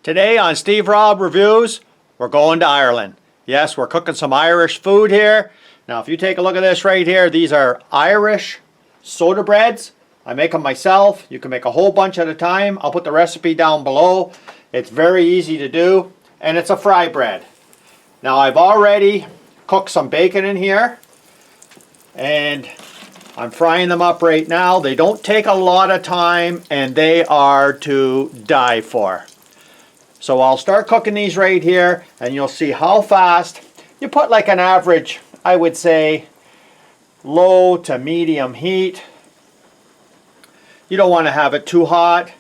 Today on Steve Rob Reviews, we're going to Ireland. Yes, we're cooking some Irish food here. Now if you take a look at this right here, these are Irish soda breads. I make them myself. You can make a whole bunch at a time. I'll put the recipe down below. It's very easy to do, and it's a fry bread. Now I've already cooked some bacon in here, and I'm frying them up right now. They don't take a lot of time, and they are to die for. So I'll start cooking these right here, and you'll see how fast. You put like an average, I would say, low to medium heat. You don't want to have it too hot.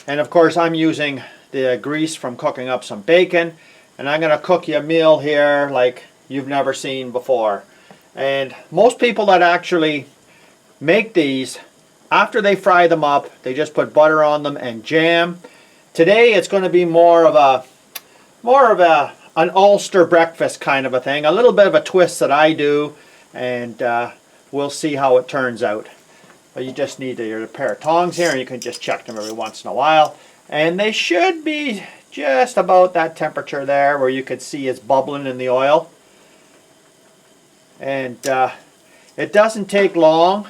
And of course I'm using the grease from cooking up some bacon, and I'm going to cook you a meal here like you've never seen before. And most people that actually make these, after they fry them up, they just put butter on them and jam. Today it's going to be more of an Ulster breakfast kind of a thing, a little bit of a twist that I do, and we'll see how it turns out. But you just need a pair of tongs here, and you can just check them every once in a while, and they should be just about that temperature there where you could see it's bubbling in the oil. And it doesn't take long,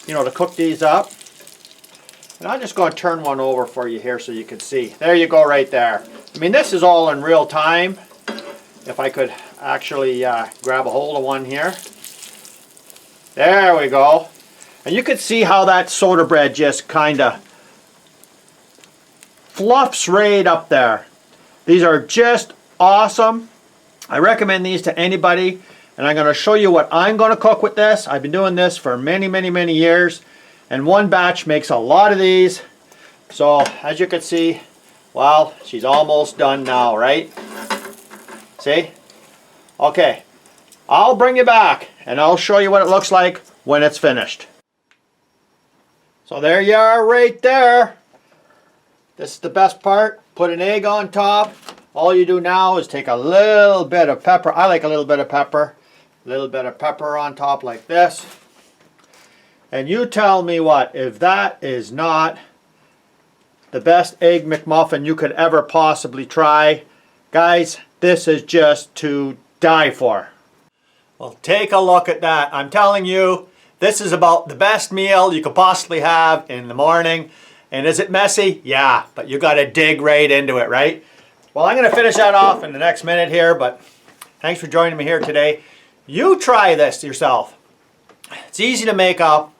you know, to cook these up. And I'm just going to turn one over for you here so you can see. There you go right there. I mean, this is all in real time. If I could actually grab a hold of one here. There we go. And you can see how that soda bread just kind of fluffs right up there. These are just awesome. I recommend these to anybody. And I'm going to show you what I'm going to cook with this. I've been doing this for many years. And one batch makes a lot of these. So as you can see, well, she's almost done now, right? See? Okay. I'll bring you back and I'll show you what it looks like when it's finished. So there you are right there. This is the best part. Put an egg on top. All you do now is take a little bit of pepper. I like a little bit of pepper. A little bit of pepper on top like this. And you tell me what, if that is not the best egg McMuffin you could ever possibly try. Guys, this is just to die for. Well, take a look at that. I'm telling you, this is about the best meal you could possibly have in the morning. And is it messy? Yeah, but you got to dig right into it, right? Well, I'm going to finish that off in the next minute here, but thanks for joining me here today. You try this yourself. It's easy to make up.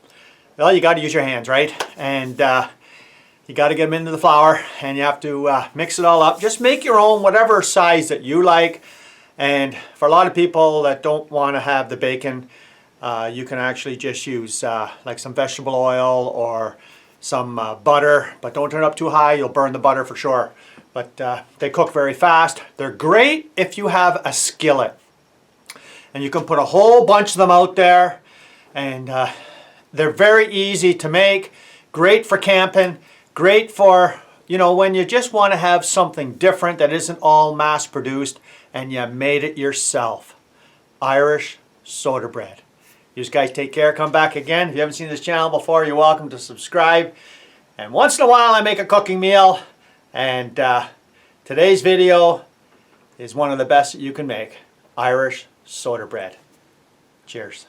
Well, you got to use your hands, right? And you got to get them into the flour, and you have to mix it all up. Just make your own, whatever size that you like. And for a lot of people that don't want to have the bacon, you can actually just use like some vegetable oil or some butter, but don't turn it up too high. You'll burn the butter for sure. But they cook very fast. They're great if you have a skillet. And you can put a whole bunch of them out there, and they're very easy to make, great for camping, great for, you know, when you just want to have something different that isn't all mass produced and you made it yourself. Irish soda bread. You guys take care, come back again. If you haven't seen this channel before, you're welcome to subscribe. And once in a while I make a cooking meal, and today's video is one of the best that you can make. Irish soda bread. Cheers.